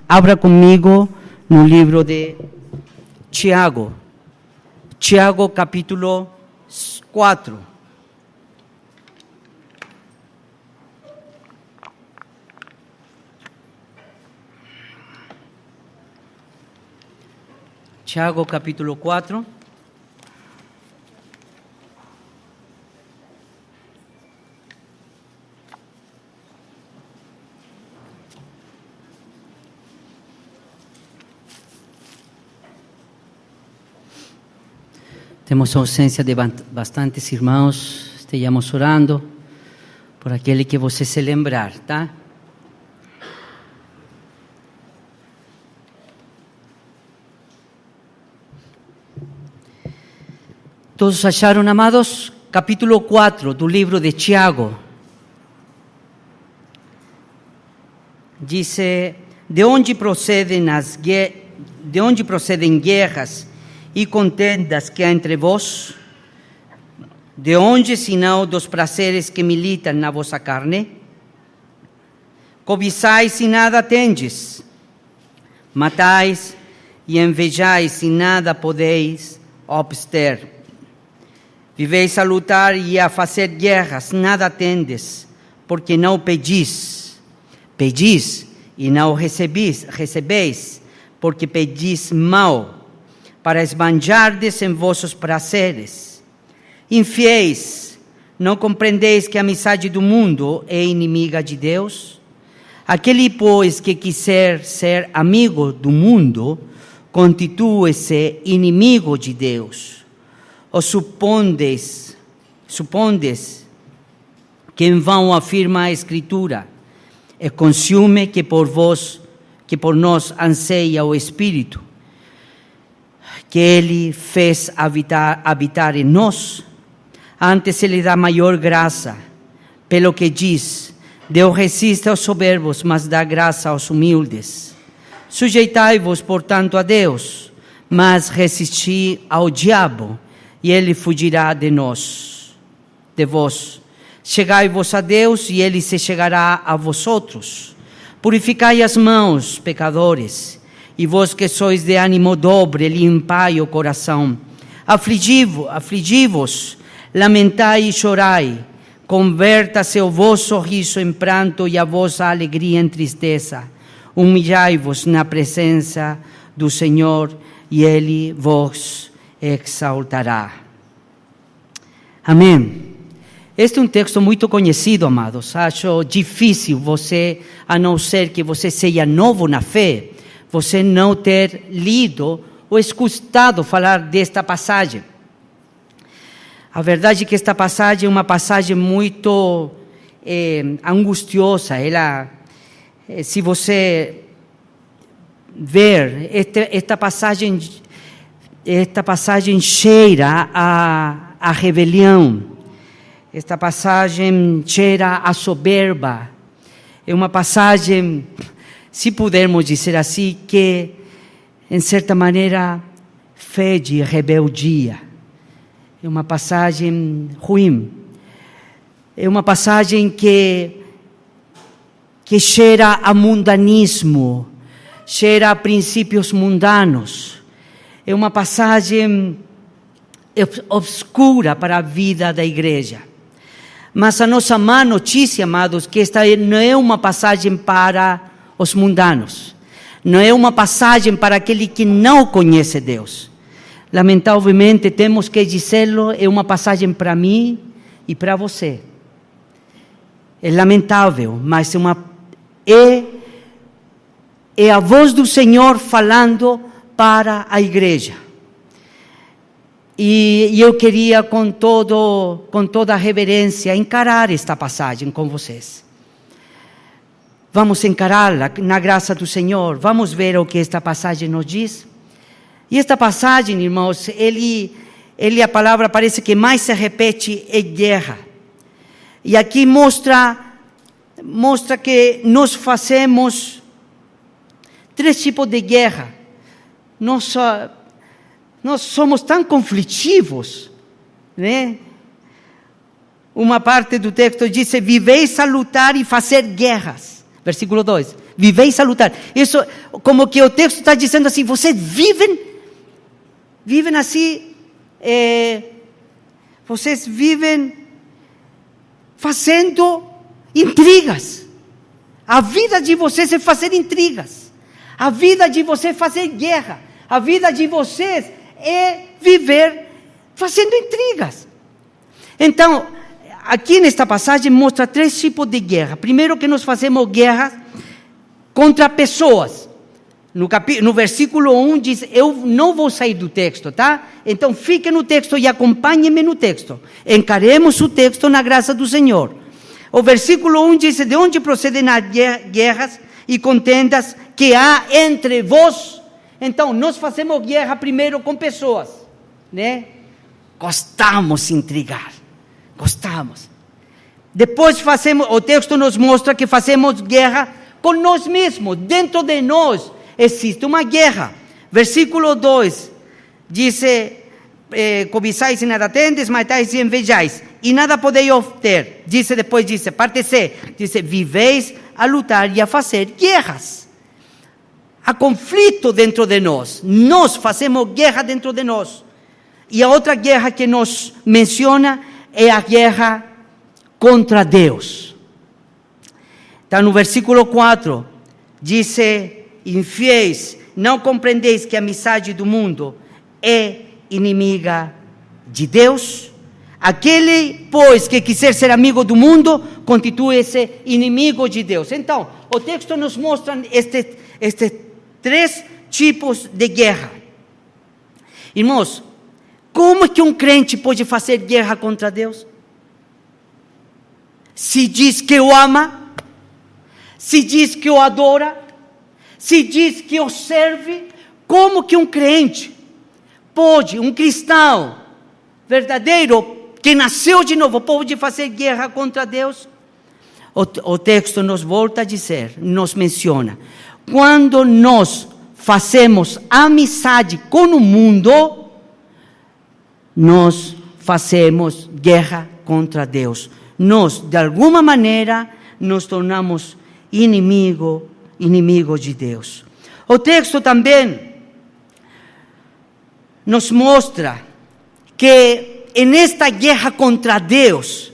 Abra comigo no livro de Tiago. Tiago, capítulo 4. Tiago, capítulo 4. Temos ausência de bastantes irmãos, estejamos orando por aquele que você se lembrar, tá? Todos acharam, amados? Capítulo 4 do livro de Tiago. Diz: de onde procedem guerras e contendas que há entre vós? De onde, senão dos prazeres que militam na vossa carne? Cobiçais e nada tendes, matais e invejais e nada podeis obter. Viveis a lutar e a fazer guerras, nada tendes, porque não pedis. Pedis e não recebeis, porque pedis mal, para esbanjardes em vossos prazeres. Infiéis, não compreendeis que a amizade do mundo é inimiga de Deus? Aquele, pois, que quiser ser amigo do mundo, constitui-se inimigo de Deus. Ou supondes que em vão afirma a Escritura, e consume que por nós anseia o Espírito, que Ele fez habitar em nós? Antes Ele dá maior graça, pelo que diz: Deus resiste aos soberbos, mas dá graça aos humildes. Sujeitai-vos, portanto, a Deus, mas resisti ao diabo, e ele fugirá de vós. Chegai-vos a Deus, e ele se chegará a vosotros. Purificai as mãos, pecadores, e vós que sois de ânimo dobre, limpai o coração. Afligi-vos, lamentai e chorai. Converta-se o vosso riso em pranto e a vossa alegria em tristeza. Humilhai-vos na presença do Senhor, e Ele vos exaltará. Amém. Este é um texto muito conhecido, amados. Acho difícil você, a não ser que você seja novo na fé, você não ter lido ou escutado falar desta passagem. A verdade é que esta passagem é uma passagem muito angustiosa. Ela, se você ver, esta passagem cheira a rebelião. Esta passagem cheira a soberba. É uma passagem, se pudermos dizer assim, que, em certa maneira, fede rebeldia. É uma passagem ruim. É uma passagem que cheira a mundanismo, cheira a princípios mundanos. É uma passagem obscura para a vida da igreja. Mas a nossa má notícia, amados, que esta não é uma passagem para os mundanos. Não é uma passagem para aquele que não conhece Deus. Lamentavelmente, temos que dizê-lo, é uma passagem para mim e para você. É lamentável, mas é a voz do Senhor falando para a igreja. E eu queria, com toda a reverência, encarar esta passagem com vocês. Vamos encará-la na graça do Senhor. Vamos ver o que esta passagem nos diz. E esta passagem, irmãos, a palavra parece que mais se repete é guerra. E aqui mostra que nós fazemos 3 tipos de guerra. Nós somos tão conflitivos, né? Uma parte do texto diz: viveis a lutar e fazer guerras. Versículo 2. Viveis a lutar. Isso, como que o texto está dizendo assim, vocês vivem assim, vocês vivem fazendo intrigas. A vida de vocês é fazer intrigas. A vida de vocês é fazer guerra. A vida de vocês é viver fazendo intrigas. Então, aqui nesta passagem mostra 3 tipos de guerra. Primeiro que nós fazemos guerra contra pessoas. No versículo 1 diz, eu não vou sair do texto, tá? Então fique no texto e acompanhe-me no texto. Encaremos o texto na graça do Senhor. O versículo 1 diz, de onde procedem as guerras e contendas que há entre vós? Então, nós fazemos guerra primeiro com pessoas, né? Gostamos de intrigar, gostamos. Depois o texto nos mostra que fazemos guerra com nós mesmos. Dentro de nós existe uma guerra. Versículo 2 diz, cobiçais e nada tendes, matais e invejais, e nada podeis obter. Depois diz, parte C, diz, viveis a lutar e a fazer guerras. Há conflito dentro de nós. Nós fazemos guerra dentro de nós. E a outra guerra que nos menciona é a guerra contra Deus. Está no versículo 4. Diz, infiéis, não compreendeis que a amizade do mundo é inimiga de Deus? Aquele, pois, que quiser ser amigo do mundo, constitui-se inimigo de Deus. Então, o texto nos mostra estes 3 tipos de guerra. Irmãos, como que um crente pode fazer guerra contra Deus? Se diz que o ama, se diz que o adora, se diz que o serve, como que um crente pode, um cristão verdadeiro, que nasceu de novo, pode fazer guerra contra Deus? O texto nos volta a dizer, nos menciona, quando nós fazemos amizade com o mundo, nós fazemos guerra contra Deus. Nós, de alguma maneira, nos tornamos inimigo de Deus. O texto também nos mostra que nesta guerra contra Deus,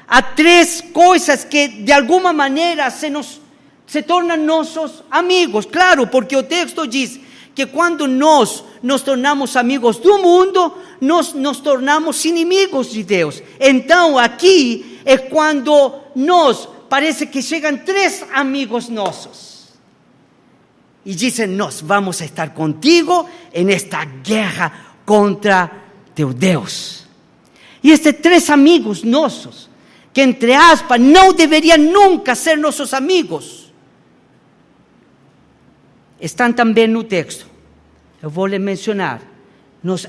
há 3 coisas que de alguma maneira se tornam nossos amigos. Claro, porque o texto diz que quando nós nos tornamos amigos do mundo, nós nos tornamos inimigos de Deus. Então aqui é quando parece que chegam 3 amigos nossos e dizem, nós vamos estar contigo nesta guerra contra teu Deus. E estes 3 amigos nossos, que entre aspas não deveriam nunca ser nossos amigos, estão também no texto. Eu vou lhe mencionar.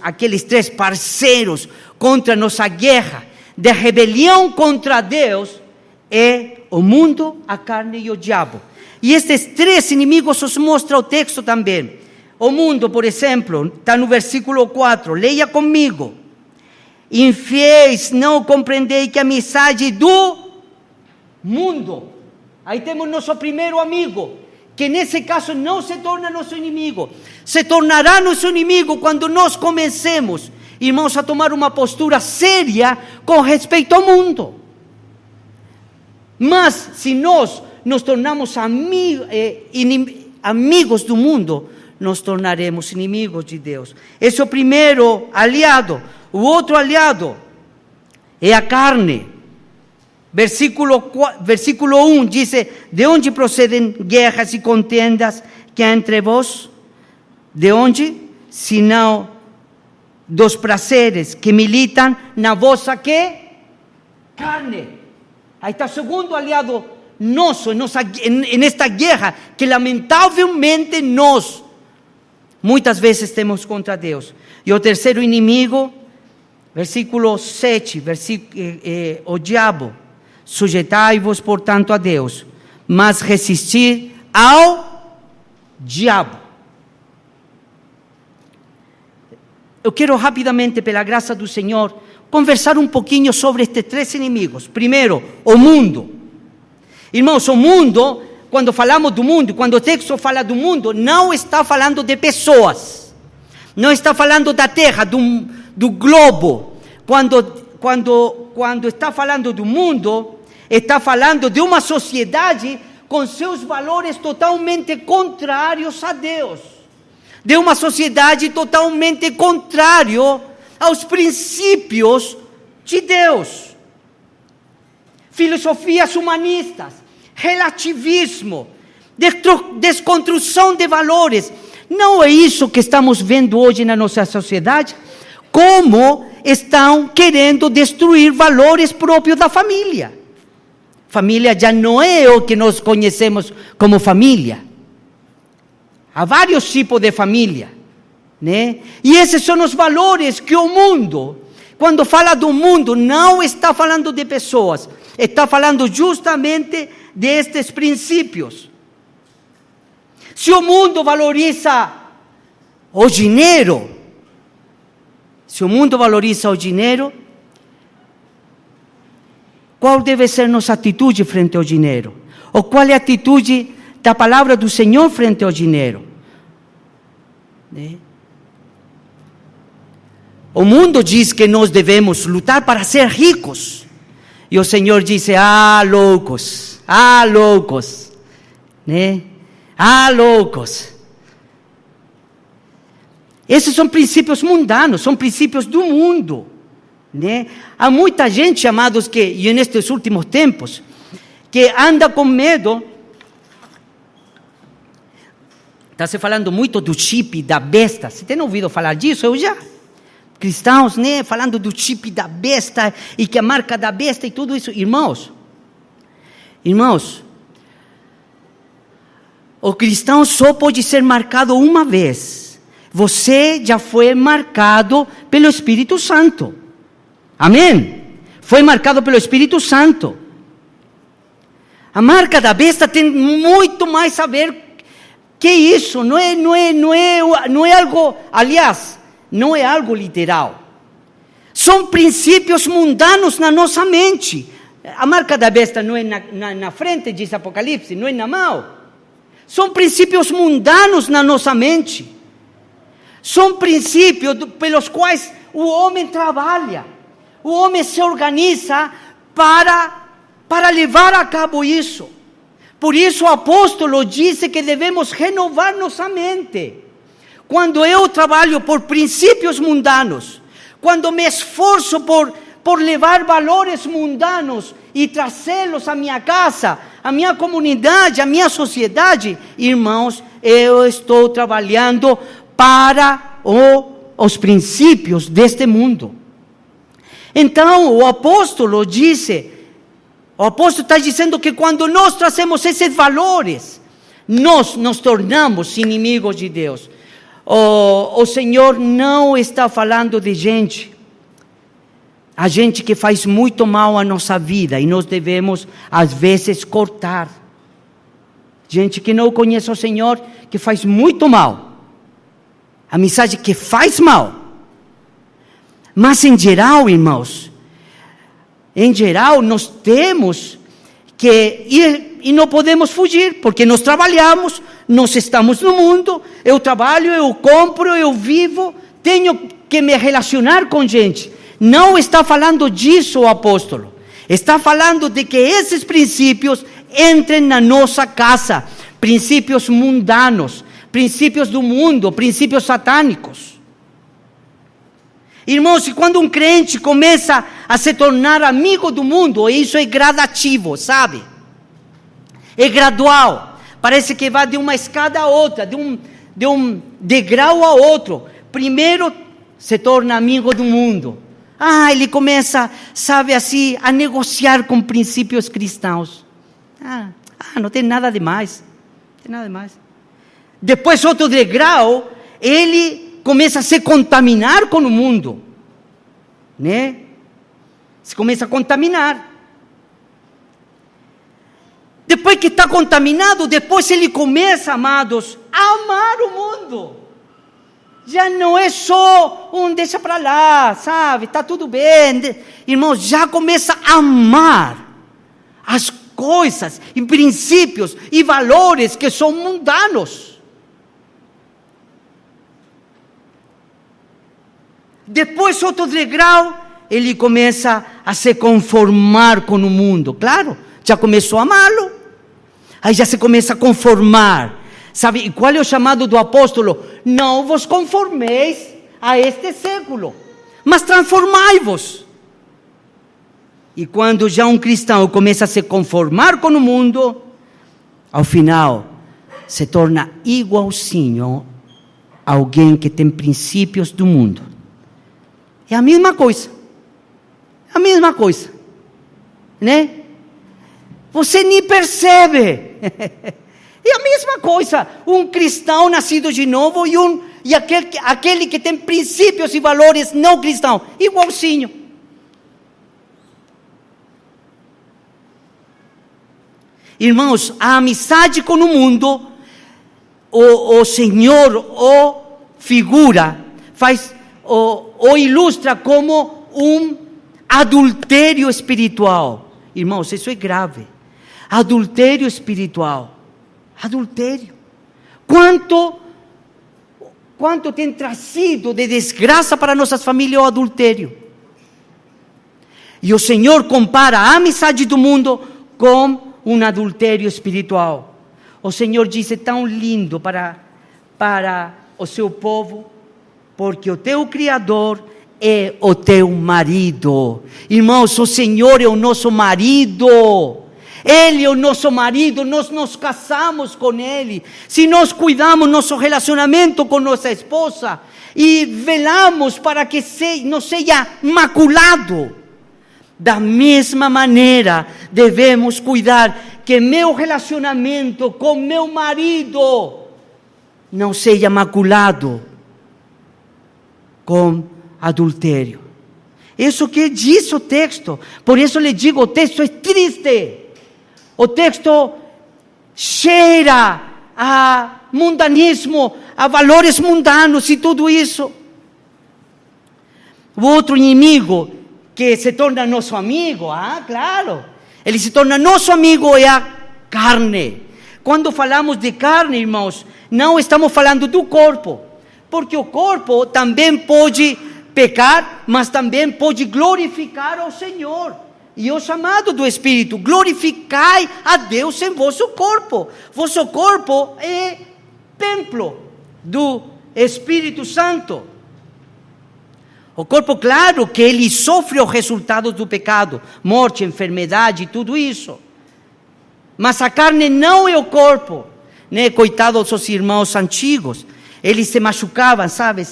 Aqueles 3 parceiros contra nossa guerra de rebelião contra Deus é o mundo, a carne e o diabo. E estes 3 inimigos os mostra o texto também. O mundo, por exemplo, está no versículo 4. Leia comigo. Infiéis, não compreendeis que a amizade do mundo. Aí temos nosso primeiro amigo, que nesse caso não se torna nosso inimigo. Se tornará nosso inimigo quando nós comecemos, irmãos, a tomar uma postura séria com respeito ao mundo. Mas se nós nos tornamos amigos do mundo, nos tornaremos inimigos de Deus. Esse é o primeiro aliado. O outro aliado é a carne. Versículo 1 diz, de onde procedem guerras e contendas que há entre vós? De onde? Senão dos prazeres que militam na vossa que? Carne. Aí está o segundo aliado nosso, nesta guerra, que lamentavelmente nós, muitas vezes temos contra Deus. E o terceiro inimigo, versículo 7, o diabo. Sujeitai-vos, portanto, a Deus, mas resistir ao diabo. Eu quero rapidamente, pela graça do Senhor, conversar um pouquinho sobre estes 3 inimigos. Primeiro, o mundo. Irmãos, o mundo, quando falamos do mundo, quando o texto fala do mundo, não está falando de pessoas. Não está falando da terra, do globo. Quando está falando do mundo, está falando de uma sociedade com seus valores totalmente contrários a Deus. De uma sociedade totalmente contrária aos princípios de Deus. Filosofias humanistas, relativismo, desconstrução de valores. Não é isso que estamos vendo hoje na nossa sociedade? Como estão querendo destruir valores próprios da família. Família já não é o que nós conhecemos como família. Há vários tipos de família, né? E esses são os valores que o mundo, quando fala do mundo, não está falando de pessoas, está falando justamente destes princípios. Se o mundo valoriza o dinheiro, qual deve ser nossa atitude frente ao dinheiro? Ou qual é a atitude da palavra do Senhor frente ao dinheiro? Né? O mundo diz que nós devemos lutar para ser ricos. E o Senhor disse, loucos, né? Loucos. Esses são princípios mundanos, são princípios do mundo, né? Há muita gente, amados, e nestes últimos tempos, que anda com medo. Está se falando muito do chip da besta. Você tem ouvido falar disso? Eu já. Cristãos, né? Falando do chip da besta e que a marca da besta e tudo isso. Irmãos, o cristão só pode ser marcado uma vez. Você já foi marcado pelo Espírito Santo. Amém? Foi marcado pelo Espírito Santo. A marca da besta tem muito mais a ver que isso. Não é algo, aliás, não é algo literal. São princípios mundanos na nossa mente. A marca da besta não é na frente, diz Apocalipse, não é na mão. São princípios mundanos na nossa mente. São princípios pelos quais o homem trabalha. O homem se organiza para levar a cabo isso. Por isso o apóstolo disse que devemos renovar nossa mente. Quando eu trabalho por princípios mundanos, quando me esforço por levar valores mundanos e trazê-los à minha casa, à minha comunidade, à minha sociedade, irmãos, eu estou trabalhando para os princípios deste mundo. Então, o apóstolo está dizendo que quando nós trazemos esses valores, nós nos tornamos inimigos de Deus. O Senhor não está falando de a gente que faz muito mal à nossa vida e nós devemos, às vezes, cortar. Gente que não conhece o Senhor, que faz muito mal. Amizade que faz mal. Mas em geral, irmãos, nós temos que ir e não podemos fugir, porque nós trabalhamos, nós estamos no mundo, eu trabalho, eu compro, eu vivo, tenho que me relacionar com gente. Não está falando disso o apóstolo. Está falando de que esses princípios entrem na nossa casa, princípios mundanos, princípios do mundo, princípios satânicos. Irmãos, e quando um crente começa a se tornar amigo do mundo, isso é gradativo, sabe? É gradual. Parece que vai de uma escada a outra, de um degrau a outro. Primeiro se torna amigo do mundo. Ele começa, sabe assim, a negociar com princípios cristãos. Não tem nada demais. Não tem nada demais. Depois, outro degrau, ele começa a se contaminar com o mundo, né? Se começa a contaminar. Depois que está contaminado, depois ele começa, amados, a amar o mundo. Já não é só deixa para lá, sabe? Está tudo bem. Irmãos, já começa a amar as coisas e princípios e valores que são mundanos. Depois, outro degrau, ele começa a se conformar com o mundo. Claro, já começou a amá-lo, aí já se começa a conformar. Sabe, e qual é o chamado do apóstolo? Não vos conformeis a este século, mas transformai-vos. E quando já um cristão começa a se conformar com o mundo, ao final, se torna igualzinho a alguém que tem princípios do mundo. É a mesma coisa. A mesma coisa. Né? Você nem percebe. É a mesma coisa. Um cristão nascido de novo e aquele que tem princípios e valores não cristãos. Igualzinho. Irmãos, a amizade com o mundo, o Senhor o figura, o ilustra como um adultério espiritual. Irmãos, isso é grave. Adultério espiritual. Adultério. Quanto tem trazido de desgraça para nossas famílias o adultério. E o Senhor compara a amizade do mundo com um adultério espiritual. O Senhor diz: é tão lindo para o seu povo, porque o teu Criador é o teu marido. Irmãos, o Senhor é o nosso marido. Ele é o nosso marido, nós nos casamos com Ele. Se nós cuidamos nosso relacionamento com nossa esposa e velamos para que não seja maculado, da mesma maneira devemos cuidar que meu relacionamento com meu marido não seja maculado com adultério. Isso que diz o texto. Por isso lhe digo, o texto é triste. O texto cheira a mundanismo, a valores mundanos e tudo isso. O outro inimigo que se torna nosso amigo, claro, ele se torna nosso amigo, é a carne. Quando falamos de carne, irmãos, não estamos falando do corpo, porque o corpo também pode pecar, mas também pode glorificar ao Senhor. E o chamado do Espírito: glorificai a Deus em vosso corpo. Vosso corpo é templo do Espírito Santo. O corpo, claro, que ele sofre os resultados do pecado, morte, enfermidade e tudo isso. Mas a carne não é o corpo, né? Coitados dos irmãos antigos, eles se machucavam, sabe?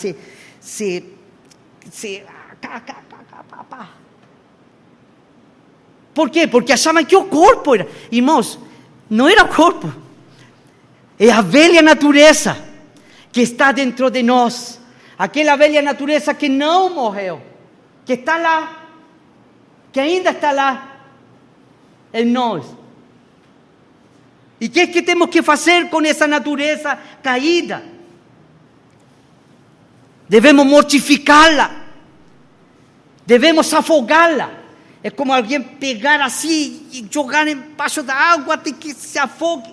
Por quê? Porque achavam que o corpo era... Irmãos, não era o corpo. É a velha natureza que está dentro de nós. Aquela velha natureza que não morreu. Que está lá. Que ainda está lá. Em nós. E o que temos que fazer com essa natureza caída? Devemos mortificá-la. Devemos afogá-la. É como alguém pegar assim e jogar embaixo da água até que se afogue.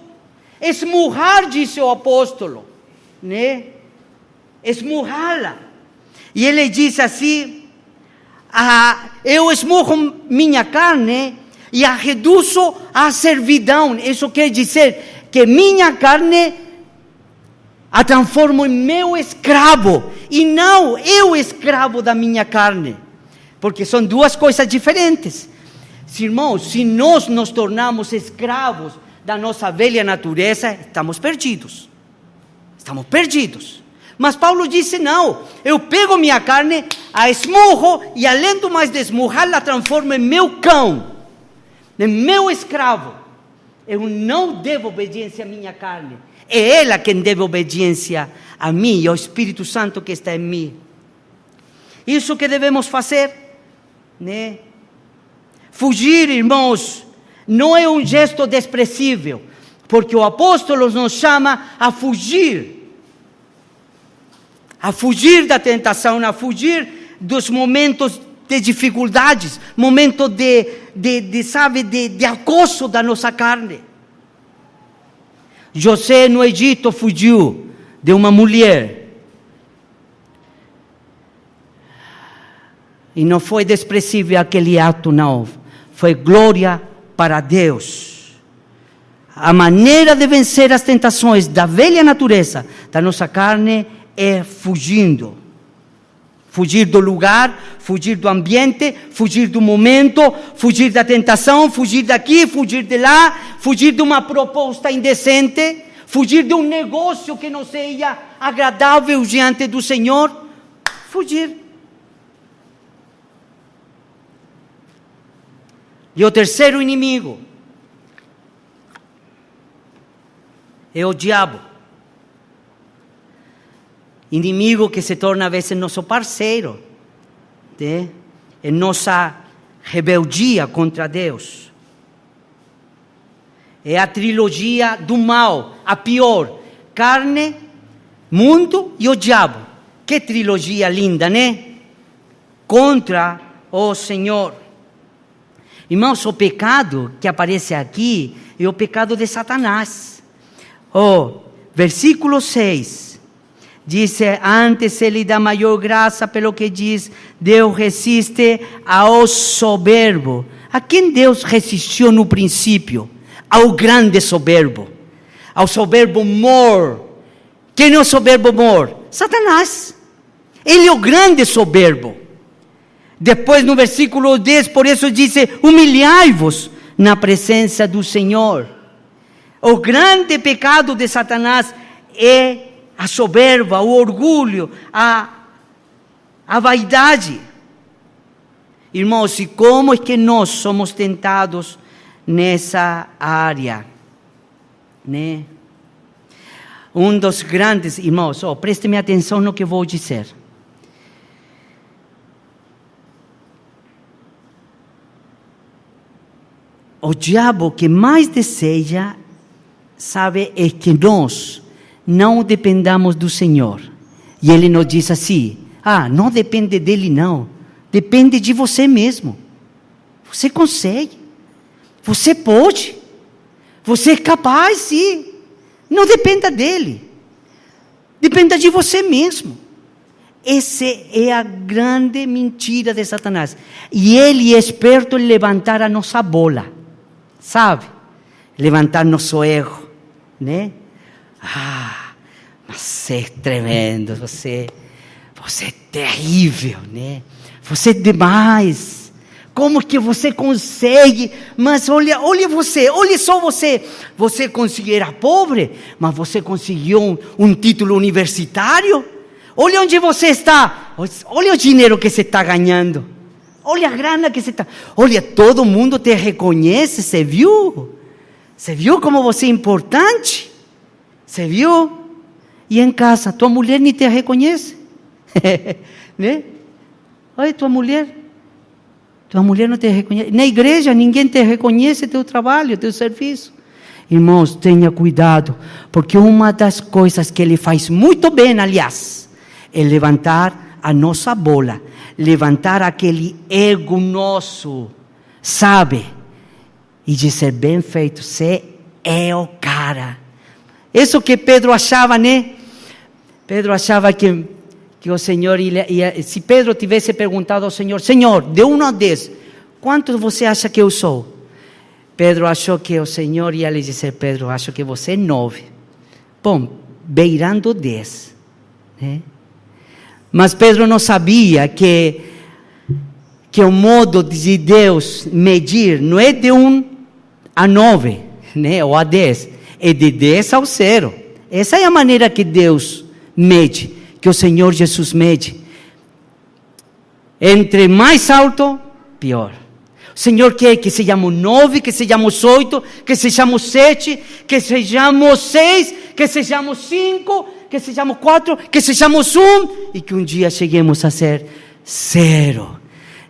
Esmurrar, disse o apóstolo, né? Esmurrá-la. E ele diz assim: eu esmurro minha carne e a reduzo à servidão. Isso quer dizer que minha carne a transformo em meu escravo, e não eu escravo da minha carne. Porque são duas coisas diferentes. Irmãos, se nós nos tornamos escravos da nossa velha natureza, estamos perdidos. Estamos perdidos. Mas Paulo disse: não, eu pego minha carne, a esmurro, e além do mais de esmurrar, transformo em meu cão, em meu escravo. Eu não devo obediência à minha carne. É ela quem deve obediência a mim, ao Espírito Santo que está em mim. Isso que devemos fazer, né? Fugir, irmãos, não é um gesto desprezível, porque o apóstolo nos chama a fugir da tentação, a fugir dos momentos de dificuldades, momentos de acoso da nossa carne. José no Egito fugiu de uma mulher. E não foi desprezível aquele ato, não. Foi glória para Deus. A maneira de vencer as tentações da velha natureza, da nossa carne, é fugindo. Fugir do lugar, fugir do ambiente, fugir do momento, fugir da tentação, fugir daqui, fugir de lá, fugir de uma proposta indecente, fugir de um negócio que não seja agradável diante do Senhor. Fugir. E o terceiro inimigo é o diabo. Inimigo que se torna, a vezes, nosso parceiro, né? Em nossa rebeldia contra Deus. É a trilogia do mal, a pior: carne, mundo e o diabo. Que trilogia linda, né? Contra o Senhor. Irmãos, o pecado que aparece aqui é o pecado de Satanás. Versículo 6. Diz: antes ele dá maior graça, pelo que diz, Deus resiste ao soberbo. A quem Deus resistiu no princípio? Ao grande soberbo. Ao soberbo mor. Quem é o soberbo mor? Satanás. Ele é o grande soberbo. Depois, no versículo 10, por isso diz: humilhai-vos na presença do Senhor. O grande pecado de Satanás é a soberba, o orgulho, a vaidade. Irmãos, e como é que nós somos tentados nessa área? Né? Um dos grandes, irmãos, prestem atenção no que vou dizer. O diabo que mais deseja, sabe, é que nós não dependamos do Senhor. E ele nos diz assim: não depende dele não, depende de você mesmo. Você consegue, você pode, você é capaz, sim. Não dependa dele, dependa de você mesmo. Essa é a grande mentira de Satanás. E ele é esperto em levantar a nossa bola, sabe? Levantar nosso ego, né? Você é tremendo, você é terrível, né? Você é demais. Como que você consegue? Mas olha só você. Você conseguiu, era pobre, mas você conseguiu um título universitário. Olha onde você está. Olha o dinheiro que você está ganhando. Olha a grana que você está. Olha, todo mundo te reconhece, você viu? Você viu como você é importante? Você viu? E em casa, tua mulher nem te reconhece. Né? Olha, tua mulher não te reconhece. Na igreja, ninguém te reconhece teu trabalho, teu serviço. Irmãos, tenha cuidado, porque uma das coisas que ele faz muito bem, aliás, é levantar a nossa bola, levantar aquele ego nosso, sabe? E dizer: bem feito, você é o cara. Isso que Pedro achava, né? Pedro achava que o Senhor se Pedro tivesse perguntado ao Senhor: Senhor, de 1 a 10, quanto você acha que eu sou? Pedro achou que o Senhor ia lhe dizer: Pedro, acho que você é 9. Bom, beirando 10. Né? Mas Pedro não sabia que o modo de Deus medir não é de 1 a 9, né? Ou a 10. É de 10 ao 0. Essa é a maneira que Deus mede, que o Senhor Jesus mede. Entre mais alto, pior. O Senhor quer que sejamos 9, que sejamos 8, que sejamos 7, que sejamos 6, que sejamos 5, que sejamos 4, que sejamos 1 e que um dia cheguemos a ser 0.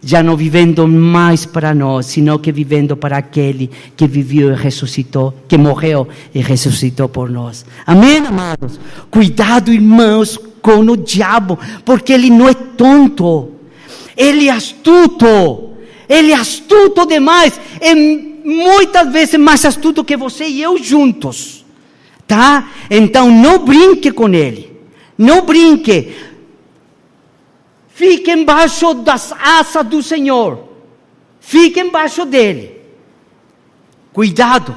Já não vivendo mais para nós, sino que vivendo para aquele que viveu e ressuscitou, que morreu e ressuscitou por nós. Amém, amados? Cuidado, irmãos, com o diabo, porque ele não é tonto. Ele é astuto demais, é muitas vezes mais astuto que você e eu juntos, tá? Então não brinque com ele, não brinque, fique embaixo das asas do Senhor, fique embaixo dele, cuidado,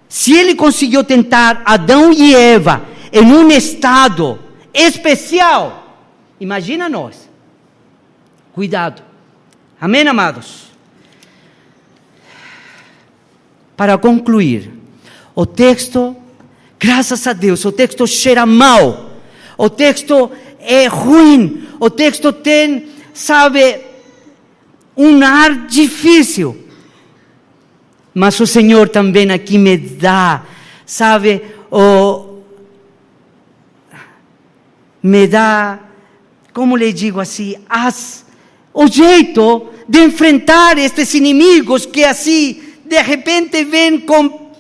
se ele conseguiu tentar Adão e Eva em um estado especial, imagina nós, cuidado, amém, amados? Para concluir, o texto, graças a Deus, o texto cheira mal, o texto é ruim, o texto tem, sabe, um ar difícil, mas o Senhor também aqui me dá, sabe, me dá, como lhe digo assim, o jeito de enfrentar estes inimigos que assim, de repente vêm com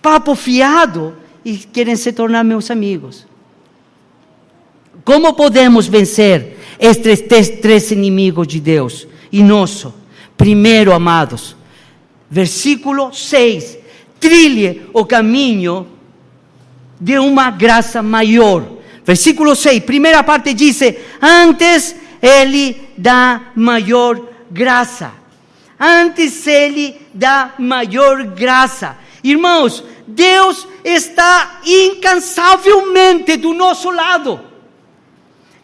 papo fiado e querem se tornar meus amigos. Como podemos vencer estes três inimigos de Deus e nosso? Primeiro, amados, versículo 6, trilhe o caminho de uma graça maior. Versículo 6, primeira parte diz, antes Ele dá maior graça. Antes Ele dá maior graça. Irmãos, Deus está incansavelmente do nosso lado.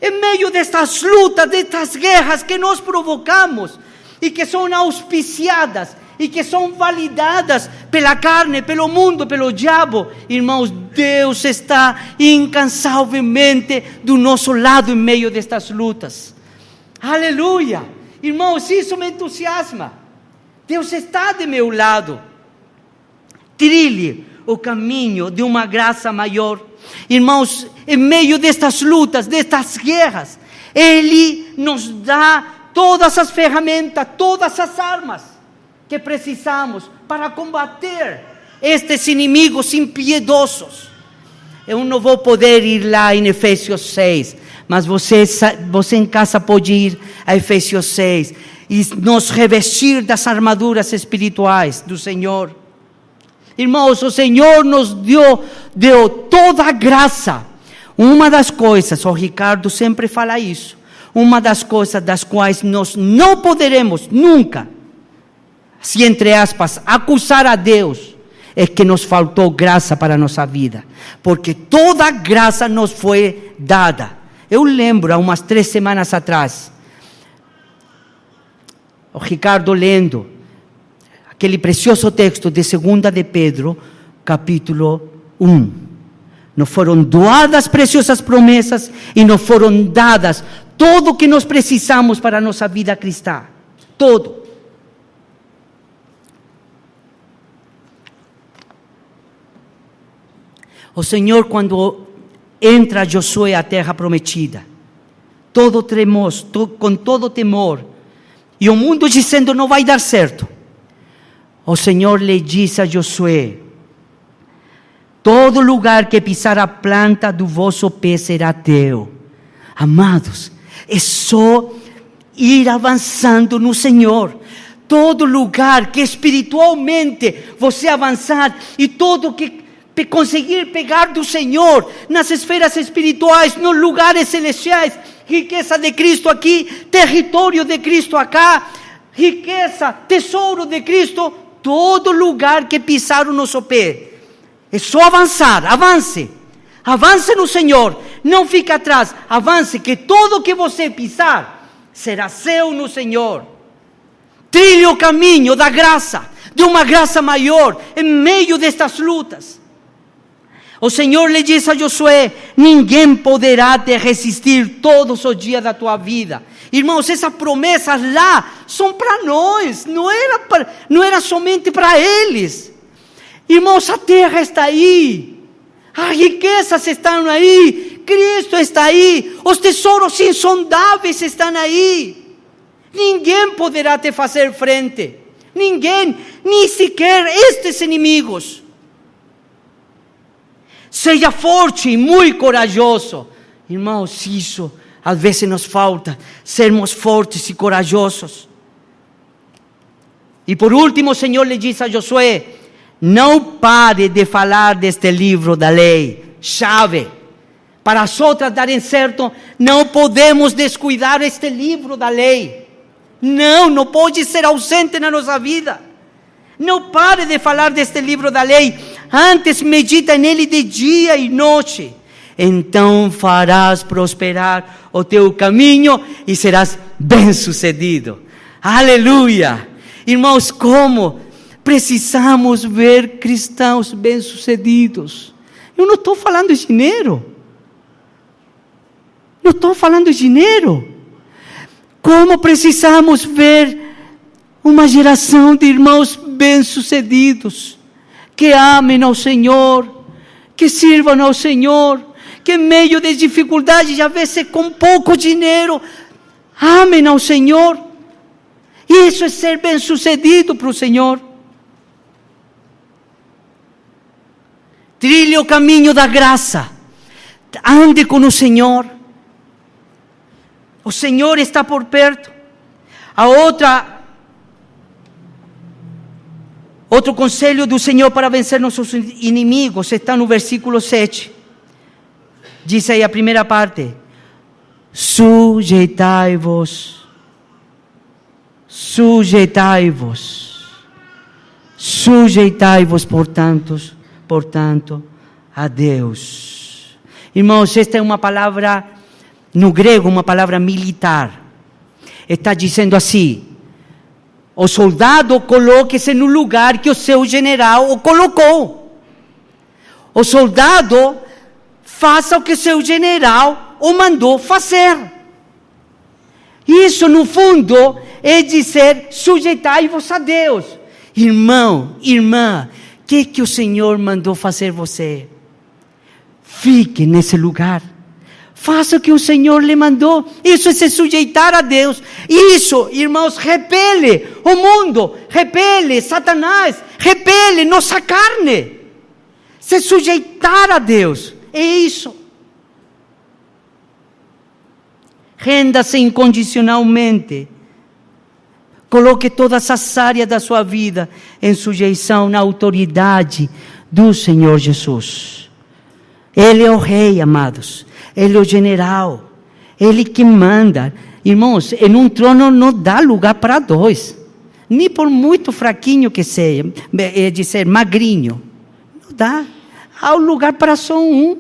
Em meio destas lutas, destas guerras que nós provocamos e que são auspiciadas e que são validadas pela carne, pelo mundo, pelo diabo, irmãos, Deus está incansavelmente do nosso lado em meio destas lutas. Aleluia! Irmãos, isso me entusiasma. Deus está de meu lado. Trilhe o caminho de uma graça maior. Irmãos, em meio destas lutas, destas guerras, Ele nos dá todas as ferramentas, todas as armas que precisamos para combater estes inimigos impiedosos. Eu não vou poder ir lá em Efésios 6, mas você em casa pode ir a Efésios 6 e nos revestir das armaduras espirituais do Senhor. Irmãos, o Senhor nos deu toda a graça. Uma das coisas, o Ricardo sempre fala isso, uma das coisas das quais nós não poderemos nunca, se entre aspas, acusar a Deus, é que nos faltou graça para a nossa vida, porque toda a graça nos foi dada. Eu lembro, há umas 3 semanas atrás, o Ricardo lendo aquele precioso texto de 2 de Pedro, capítulo 1. Nos foram doadas preciosas promessas e nos foram dadas tudo o que nós precisamos para a nossa vida cristã. Todo. O Senhor, quando entra Josué à terra prometida, todo tremoso, com todo temor, e o mundo dizendo não vai dar certo, o Senhor lhe disse a Josué: todo lugar que pisar a planta do vosso pé será teu. Amados, é só ir avançando no Senhor. Todo lugar que espiritualmente você avançar e todo que conseguir pegar do Senhor nas esferas espirituais, nos lugares celestiais, riqueza de Cristo aqui, território de Cristo acá, riqueza, tesouro de Cristo, todo lugar que pisar o nosso pé. É só avançar, avance no Senhor, não fique atrás, avance, que tudo que você pisar será seu no Senhor. Trilhe o caminho da graça, de uma graça maior, em meio destas lutas. O Senhor lhe disse a Josué: ninguém poderá te resistir todos os dias da tua vida. Irmãos, essas promessas lá são para nós, não era somente para eles. Irmãos, a terra está aí, as riquezas estão aí, Cristo está aí, os tesouros insondáveis estão aí. Ninguém poderá te fazer frente, ninguém, nem sequer estes inimigos. Seja forte e muito corajoso. Irmãos, isso Às vezes nos falta sermos fortes e corajosos. E por último, o Senhor lhe diz a Josué: não pare de falar deste livro da lei, chave. Para as outras darem certo, não podemos descuidar este livro da lei. Não pode ser ausente na nossa vida. Não pare de falar deste livro da lei. Antes medita nele de dia e noite. Então farás prosperar o teu caminho e serás bem-sucedido. Aleluia! Irmãos, como precisamos ver cristãos bem-sucedidos. Eu não estou falando de dinheiro. Não estou falando de dinheiro. Como precisamos ver uma geração de irmãos bem-sucedidos, que amem ao Senhor, que sirvam ao Senhor, que em meio de dificuldades, às vezes com pouco dinheiro, amem ao Senhor. Isso é ser bem-sucedido para o Senhor. Trilhe o caminho da graça. Ande com o Senhor. O Senhor está por perto. Outro conselho do Senhor para vencer nossos inimigos está no versículo 7. Diz aí a primeira parte: sujeitai-vos, portanto, a Deus. Irmãos, esta é uma palavra, no grego, uma palavra militar. Está dizendo assim: o soldado coloque-se no lugar que o seu general o colocou. O soldado faça o que seu general o mandou fazer. Isso, no fundo, é dizer: sujeitai-vos a Deus. Irmão, irmã, o que o Senhor mandou fazer você? Fique nesse lugar. Faça o que o Senhor lhe mandou. Isso é se sujeitar a Deus. Isso, irmãos, repele o mundo, repele Satanás, repele nossa carne. Se sujeitar a Deus, é isso. Renda-se incondicionalmente. Coloque todas as áreas da sua vida em sujeição na autoridade do Senhor Jesus. Ele é o rei, amados. Ele é o general. Ele que manda. Irmãos, em um trono não dá lugar para dois. Nem por muito fraquinho que seja, é dizer, magrinho. Não dá. Há um lugar para só um.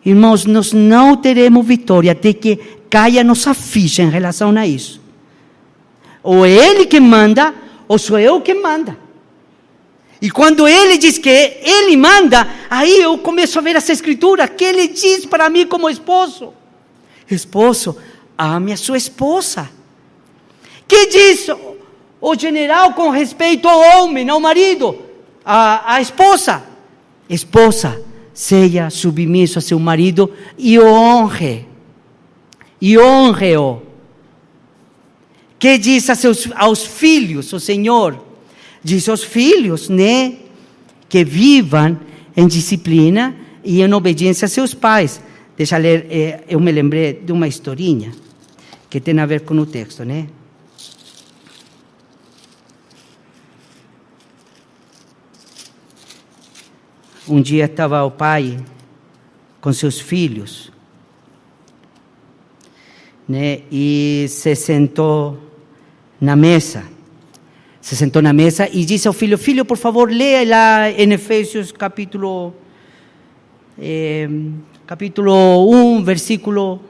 Irmãos, nós não teremos vitória até que caia nossa ficha em relação a isso. Ou é Ele que manda, ou sou eu que manda. E quando Ele diz que Ele manda, aí eu começo a ver essa escritura, que Ele diz para mim como esposo: esposo, ame a sua esposa. Que diz o general com respeito ao homem, ao marido, à esposa? Esposa, seja submisso a seu marido e o honre. E honre-o. Que diz aos filhos, o Senhor? Diz aos filhos, né? Que vivam em disciplina e em obediência a seus pais. Deixa eu ler, eu me lembrei de uma historinha que tem a ver com o texto, né? Um dia estava o pai com seus filhos, né? E se sentou na mesa. Se sentou na mesa e disse ao filho: filho, por favor, leia lá em Efésios capítulo 1, versículo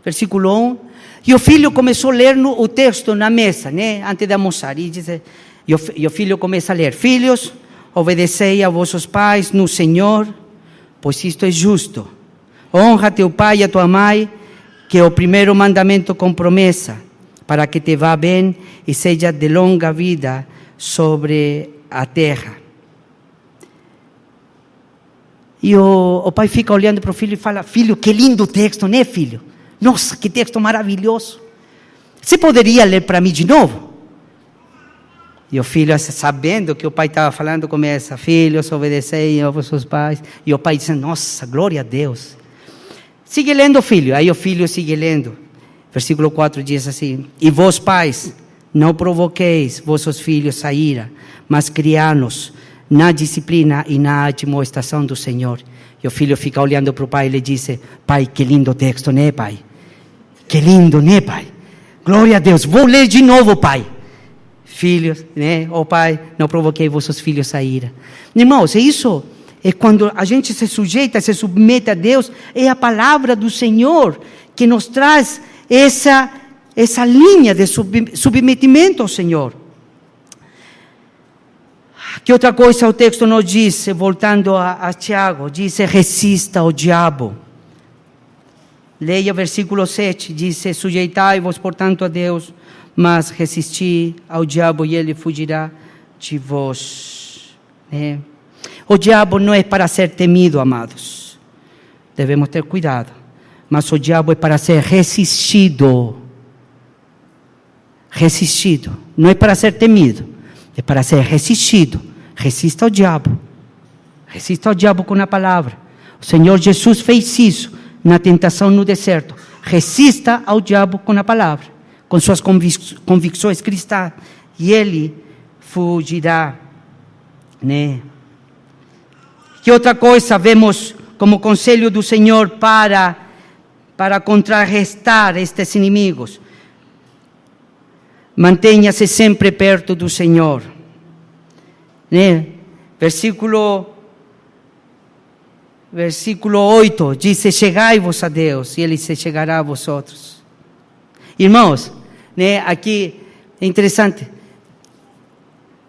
1. E o filho começou a ler o texto na mesa, né? Antes de almoçar. E o filho começa a ler: filhos, obedecei a vossos pais no Senhor, pois isto é justo. Honra teu pai e a tua mãe, que é o primeiro mandamento com promessa, para que te vá bem e seja de longa vida sobre a terra. E o pai fica olhando para o filho e fala: filho, que lindo texto, né, filho? Nossa, que texto maravilhoso. Você poderia ler para mim de novo? E o filho, sabendo que o pai estava falando, começa: filhos, obedecei a vossos pais. E o pai diz: nossa, glória a Deus. Sigue lendo, filho. Aí o filho sigue lendo. Versículo 4 diz assim: E vós, pais, não provoqueis vossos filhos a ira, mas criai-nos na disciplina e na admoestação do Senhor. E o filho fica olhando para o pai e lhe diz: Pai, que lindo texto, né, pai? Que lindo, né, pai? Glória a Deus. Vou ler de novo, pai. Filhos, né? Oh, pai, não provoquei vossos filhos a ira. Irmãos, isso é quando a gente se sujeita, se submete a Deus, é a palavra do Senhor que nos traz essa linha de submetimento ao Senhor. Que outra coisa o texto nos diz, voltando a Tiago, diz: resista ao diabo. Leia o versículo 7, diz: sujeitai-vos, portanto, a Deus, mas resisti ao diabo e ele fugirá de vós. O diabo não é para ser temido, amados. Devemos ter cuidado. Mas o diabo é para ser resistido. Resistido. Não é para ser temido. É para ser resistido. Resista ao diabo. Resista ao diabo com a palavra. O Senhor Jesus fez isso na tentação no deserto. Resista ao diabo com a palavra, com suas convicções cristãs, e ele fugirá, né? Que outra coisa vemos como conselho do Senhor para contrarrestar estes inimigos? Mantenha-se sempre perto do Senhor, né? Versículo 8 diz: chegai-vos a Deus e Ele se chegará a vosotros. Irmãos, né, aqui é interessante.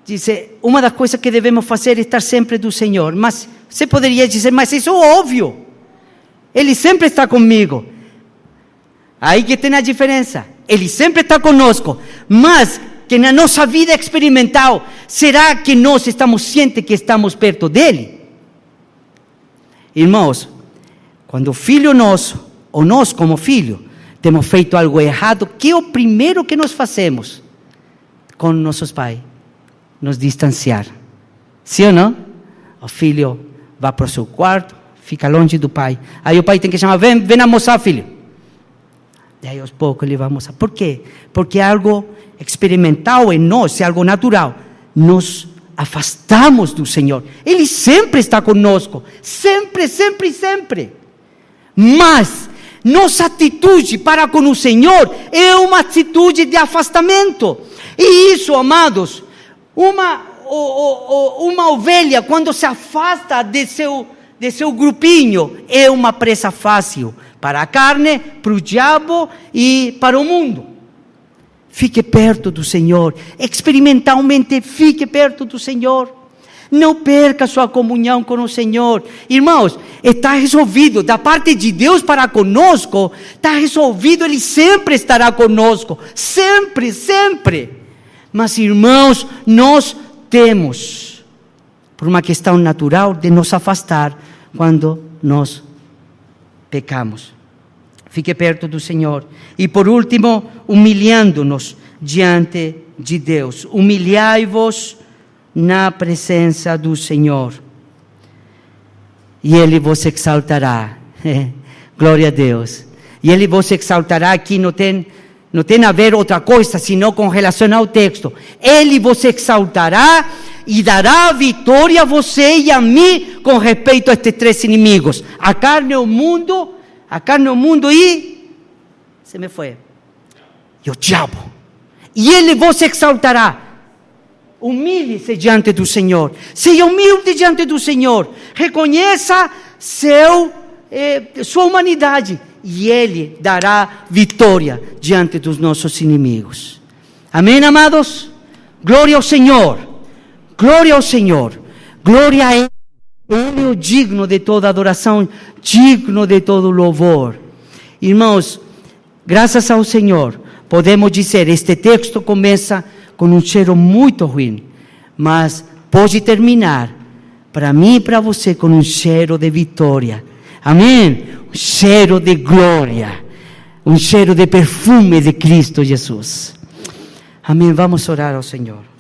Diz: uma das coisas que devemos fazer é estar sempre do Senhor. Mas você poderia dizer: mas isso é óbvio. Ele sempre está comigo. Aí que tem a diferença. Ele sempre está conosco. Mas que na nossa vida experimental, será que nós estamos cientes que estamos perto dele? Irmãos, quando o filho nosso, ou nós como filho, temos feito algo errado, que é o primeiro que nós fazemos com nossos pais? Nos distanciar. Sim ou não? O filho vai para o seu quarto, fica longe do pai. Aí o pai tem que chamar: vem almoçar, filho. E aí aos poucos ele vai almoçar. Por quê? Porque é algo experimental em nós, é algo natural. Nos afastamos do Senhor. Ele sempre está conosco. Sempre, sempre, sempre. Mas nossa atitude para com o Senhor é uma atitude de afastamento. E isso, amados, uma ovelha, quando se afasta de seu grupinho, é uma presa fácil para a carne, para o diabo e para o mundo. Fique perto do Senhor. Experimentalmente, fique perto do Senhor. Não perca sua comunhão com o Senhor. Irmãos, está resolvido. Da parte de Deus para conosco, está resolvido. Ele sempre estará conosco. Sempre, sempre. Mas, irmãos, nós temos, por uma questão natural, de nos afastar quando nós pecamos. Fique perto do Senhor. E por último, humilhando-nos diante de Deus. Humilhai-vos na presença do Senhor, e Ele vos exaltará. Glória a Deus. E Ele vos exaltará. Aqui não tem a ver outra coisa, senão com relação ao texto. Ele vos exaltará e dará vitória a você e a mim com respeito a estes três inimigos: a carne, o mundo e... se me foi. E o diabo. E Ele vos exaltará. Humilhe-se diante do Senhor. Seja humilde diante do Senhor. Reconheça sua humanidade. E Ele dará vitória diante dos nossos inimigos. Amém, amados? Glória ao Senhor. Glória ao Senhor. Glória a Ele. Ele é o digno de toda adoração, digno de todo louvor. Irmãos, graças ao Senhor, podemos dizer, este texto começa com um cheiro muito ruim, mas pode terminar, para mim e para você, com um cheiro de vitória. Amém? Um cheiro de glória, um cheiro de perfume de Cristo Jesus. Amém? Vamos orar ao Senhor.